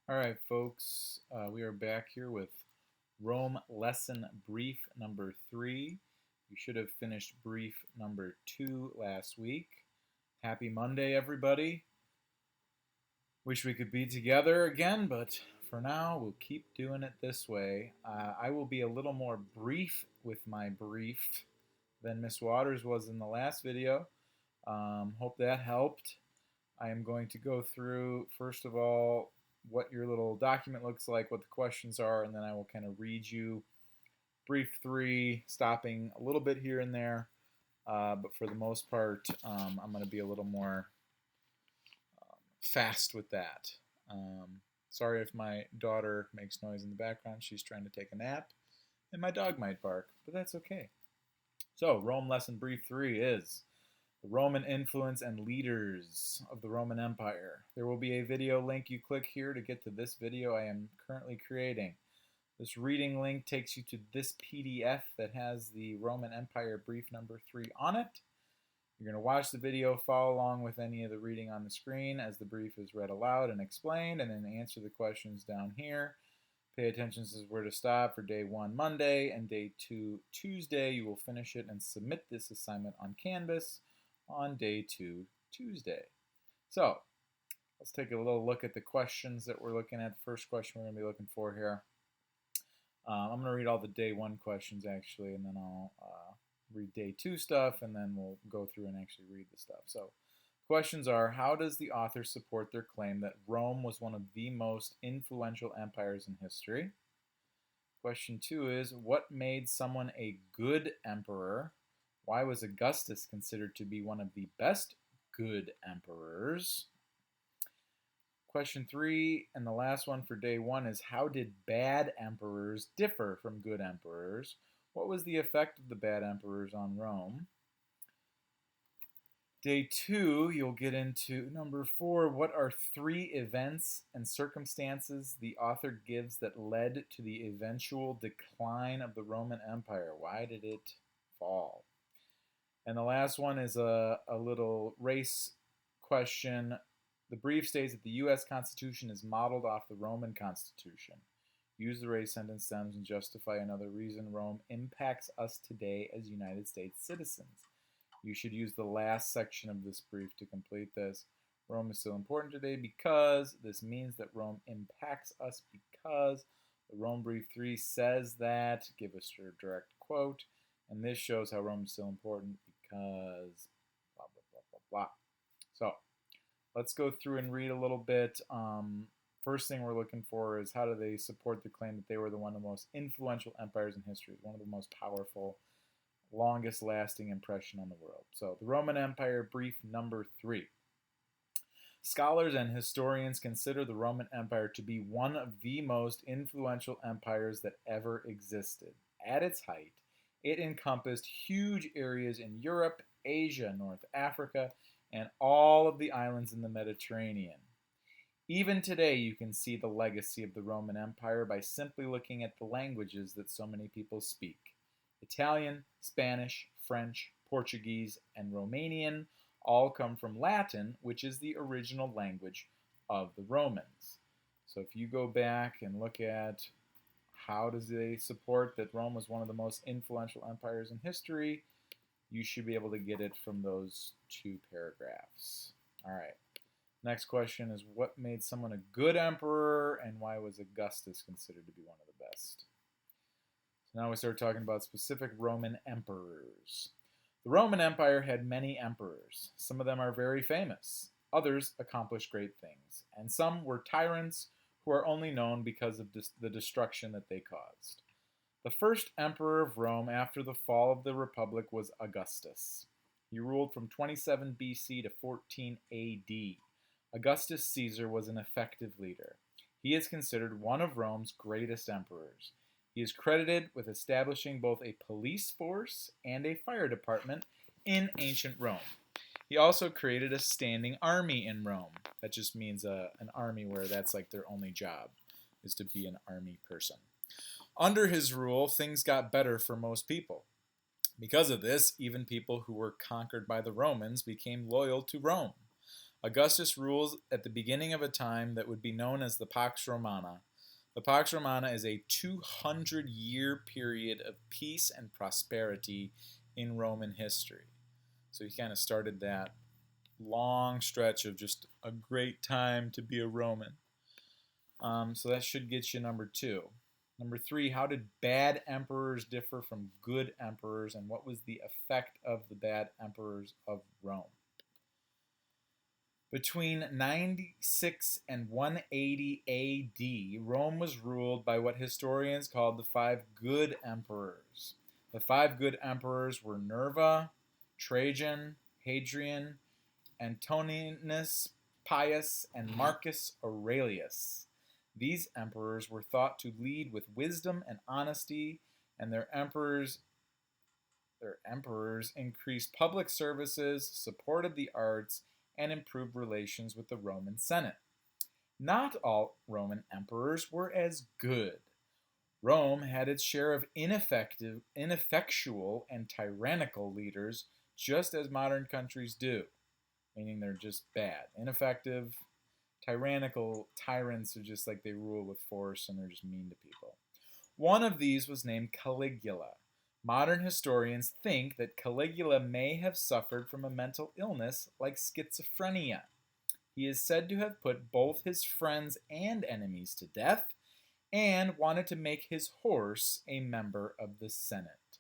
All right, folks, we are back here with Rome lesson brief number 3. You should have finished brief number 2 last week. Happy Monday, everybody. Wish we could be together again, but for now, we'll keep doing it this way. I will be a little more brief with my brief than Miss Waters was in the last video. Hope that helped. I am going to go through, first of all, what your little document looks like, what the questions are, and then I will kind of read you brief 3, stopping a little bit here and there. But for the most part, I'm going to be a little more fast with that. Sorry if my daughter makes noise in the background. She's trying to take a nap, and my dog might bark, but that's okay. So, Rome lesson brief 3 is the Roman influence and leaders of the Roman Empire. There will be a video link. You click here to get to this video I am currently creating. This reading link takes you to this PDF that has the Roman Empire brief number 3 on it. You're going to watch the video, follow along with any of the reading on the screen as the brief is read aloud and explained, and then answer the questions down here. Pay attention, this is where to stop for day 1 Monday and day 2 Tuesday. You will finish it and submit this assignment on Canvas on day 2 Tuesday. So let's take a little look at the questions that we're looking at. The first question we're going to be looking for here. I'm going to read all the day 1 questions actually, and then I'll read day 2 stuff, and then we'll go through and actually read the stuff. So questions are, how does the author support their claim that Rome was one of the most influential empires in history? Question 2 is, what made someone a good emperor? Why was Augustus considered to be one of the best good emperors? Question 3, and the last one for day 1 is, how did bad emperors differ from good emperors? What was the effect of the bad emperors on Rome? Day 2, you'll get into number 4, what are 3 events and circumstances the author gives that led to the eventual decline of the Roman Empire? Why did it fall? And the last one is a little race question. The brief states that the U.S. Constitution is modeled off the Roman Constitution. Use the race sentence stems and justify another reason Rome impacts us today as United States citizens. You should use the last section of this brief to complete this. Rome is still important today because this means that Rome impacts us because the Rome Brief 3 says that. Give us your direct quote. And this shows how Rome is still important because blah, blah, blah, blah, blah. So let's go through and read a little bit. First thing we're looking for is, how do they support the claim that they were one of the most influential empires in history, one of the most powerful, longest lasting impression on the world. So the Roman Empire brief number 3. Scholars and historians consider the Roman Empire to be one of the most influential empires that ever existed. At its height, it encompassed huge areas in Europe, Asia, North Africa, and all of the islands in the Mediterranean. Even today, you can see the legacy of the Roman Empire by simply looking at the languages that so many people speak. Italian, Spanish, French, Portuguese, and Romanian all come from Latin, which is the original language of the Romans. So if you go back and look at how does they support that Rome was one of the most influential empires in history, you should be able to get it from those 2 paragraphs. All right. Next question is, what made someone a good emperor, and why was Augustus considered to be one of the best? So now we start talking about specific Roman emperors. The Roman Empire had many emperors. Some of them are very famous. Others accomplished great things. And some were tyrants who are only known because of the destruction that they caused. The first emperor of Rome after the fall of the Republic was Augustus. He ruled from 27 BC to 14 AD. Augustus Caesar was an effective leader. He is considered one of Rome's greatest emperors. He is credited with establishing both a police force and a fire department in ancient Rome. He also created a standing army in Rome. That just means an army where that's like their only job, is to be an army person. Under his rule, things got better for most people. Because of this, even people who were conquered by the Romans became loyal to Rome. Augustus rules at the beginning of a time that would be known as the Pax Romana. The Pax Romana is a 200-year period of peace and prosperity in Roman history. So he kind of started that long stretch of just a great time to be a Roman. So that should get you number 2. Number 3, how did bad emperors differ from good emperors, and what was the effect of the bad emperors of Rome? Between 96 and 180 AD, Rome was ruled by what historians called the 5 good emperors. The 5 good emperors were Nerva, Trajan, Hadrian, Antoninus Pius, and Marcus Aurelius. These emperors were thought to lead with wisdom and honesty, and their emperors increased public services, supported the arts, and improved relations with the Roman Senate. Not all Roman emperors were as good. Rome had its share of ineffectual, and tyrannical leaders, just as modern countries do, meaning they're just bad. Ineffective, tyrannical tyrants are just like they rule with force and they're just mean to people. One of these was named Caligula. Modern historians think that Caligula may have suffered from a mental illness like schizophrenia. He is said to have put both his friends and enemies to death and wanted to make his horse a member of the Senate.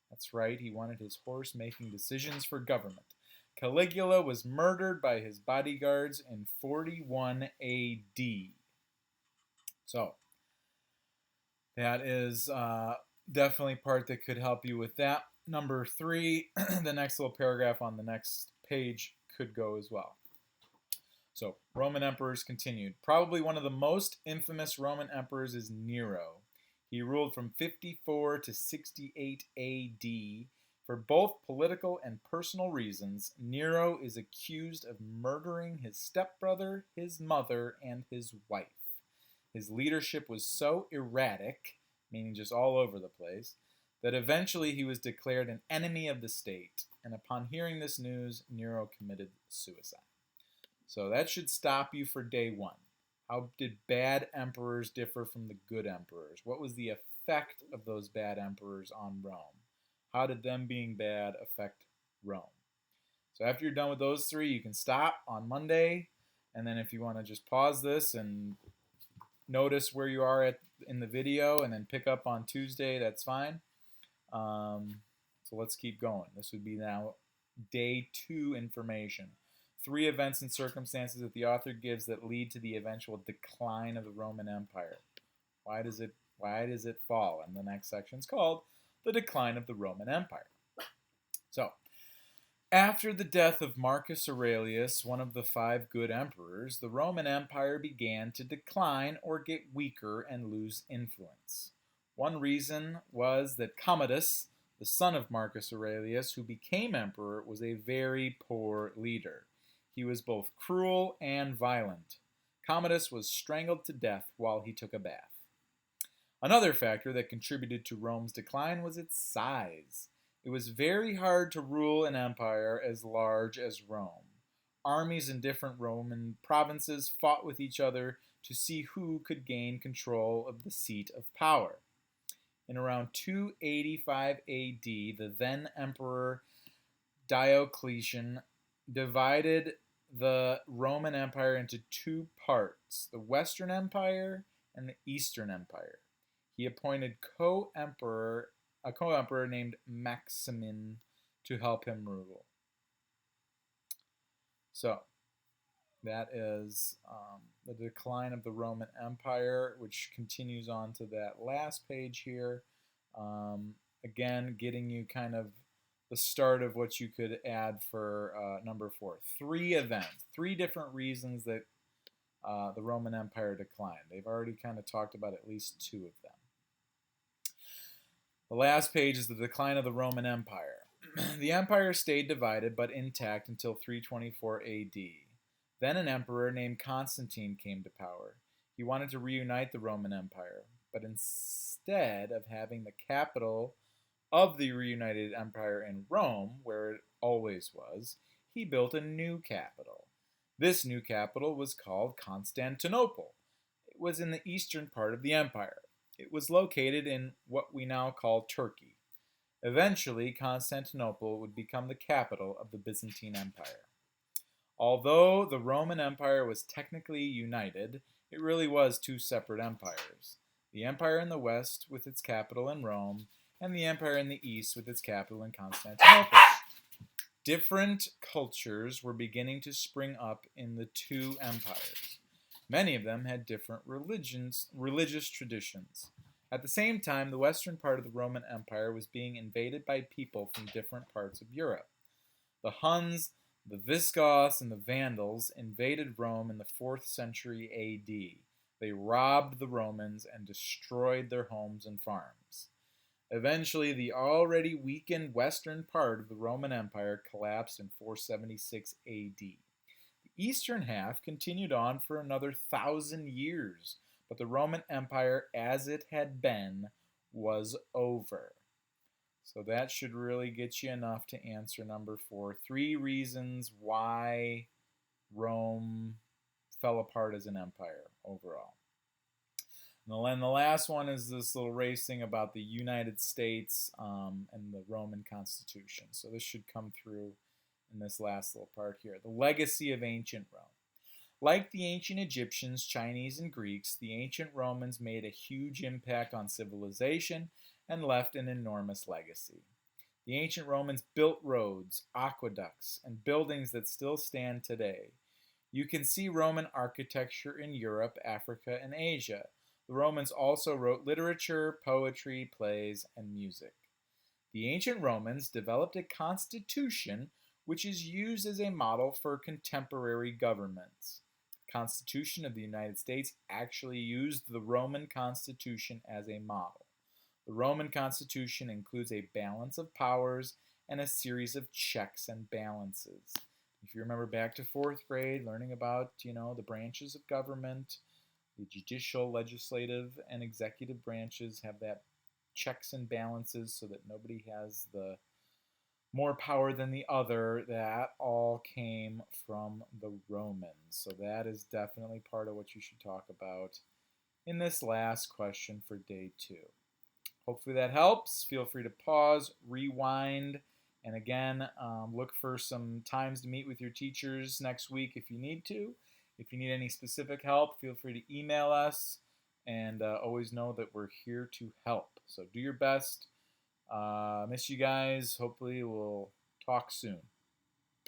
That's right, he wanted his horse making decisions for government. Caligula was murdered by his bodyguards in 41 AD. So, that is definitely part that could help you with that. Number 3, the next little paragraph on the next page could go as well. So, Roman emperors continued. Probably one of the most infamous Roman emperors is Nero. He ruled from 54 to 68 AD. For both political and personal reasons, Nero is accused of murdering his stepbrother, his mother, and his wife. His leadership was so erratic, meaning just all over the place, that eventually he was declared an enemy of the state. And upon hearing this news, Nero committed suicide. So that should stop you for day 1. How did bad emperors differ from the good emperors? What was the effect of those bad emperors on Rome? How did them being bad affect Rome? So after you're done with those 3, you can stop on Monday. And then if you want to just pause this and notice where you are in the video and then pick up on Tuesday, that's fine. So let's keep going. This would be now day 2 information. 3 events and circumstances that the author gives that lead to the eventual decline of the Roman Empire. Why does it fall? And the next section is called The Decline of the Roman Empire. So, after the death of Marcus Aurelius, one of the 5 good emperors, the Roman Empire began to decline or get weaker and lose influence. One reason was that Commodus, the son of Marcus Aurelius, who became emperor, was a very poor leader. He was both cruel and violent. Commodus was strangled to death while he took a bath. Another factor that contributed to Rome's decline was its size. It was very hard to rule an empire as large as Rome. Armies in different Roman provinces fought with each other to see who could gain control of the seat of power. In around 285 AD, the then emperor Diocletian divided the Roman Empire into 2 parts, the Western Empire and the Eastern Empire. He appointed a co-emperor named Maximin to help him rule. So, that is the decline of the Roman Empire, which continues on to that last page here. Again, getting you kind of the start of what you could add for number 4. 3 events, 3 different reasons that the Roman Empire declined. They've already kind of talked about at least 2 of them. The last page is the decline of the Roman Empire. The empire stayed divided but intact until 324 AD. Then an emperor named Constantine came to power. He wanted to reunite the Roman Empire, but instead of having the capital of the reunited empire in Rome, where it always was, he built a new capital. This new capital was called Constantinople. It was in the eastern part of the empire. It was located in what we now call Turkey. Eventually, Constantinople would become the capital of the Byzantine Empire. Although the Roman Empire was technically united, it really was two separate empires. The empire in the west with its capital in Rome, and the empire in the east with its capital in Constantinople. Different cultures were beginning to spring up in the two empires. Many of them had different religious traditions. At the same time, the western part of the Roman Empire was being invaded by people from different parts of Europe. The Huns, the Visigoths, and the Vandals invaded Rome in the 4th century AD. They robbed the Romans and destroyed their homes and farms. Eventually, the already weakened western part of the Roman Empire collapsed in 476 AD. The eastern half continued on for another 1,000 years, but the Roman Empire, as it had been, was over. So that should really get you enough to answer number 4. 3 reasons why Rome fell apart as an empire overall. And then the last one is this little racing about the United States and the Roman Constitution. So this should come through in this last little part here. The legacy of ancient Rome. Like the ancient Egyptians, Chinese, and Greeks, the ancient Romans made a huge impact on civilization and left an enormous legacy. The ancient Romans built roads, aqueducts, and buildings that still stand today. You can see Roman architecture in Europe, Africa, and Asia. The Romans also wrote literature, poetry, plays, and music. The ancient Romans developed a constitution which is used as a model for contemporary governments. The Constitution of the United States actually used the Roman Constitution as a model. The Roman Constitution includes a balance of powers and a series of checks and balances. If you remember back to 4th grade, learning about, the branches of government, the judicial, legislative, and executive branches have that checks and balances so that nobody has the more power than the other. That all came from the Romans. So that is definitely part of what you should talk about in this last question for day 2. Hopefully that helps. Feel free to pause, rewind, and again, look for some times to meet with your teachers next week if you need to. If you need any specific help, feel free to email us, and always know that we're here to help. So do your best. Miss you guys. Hopefully we'll talk soon.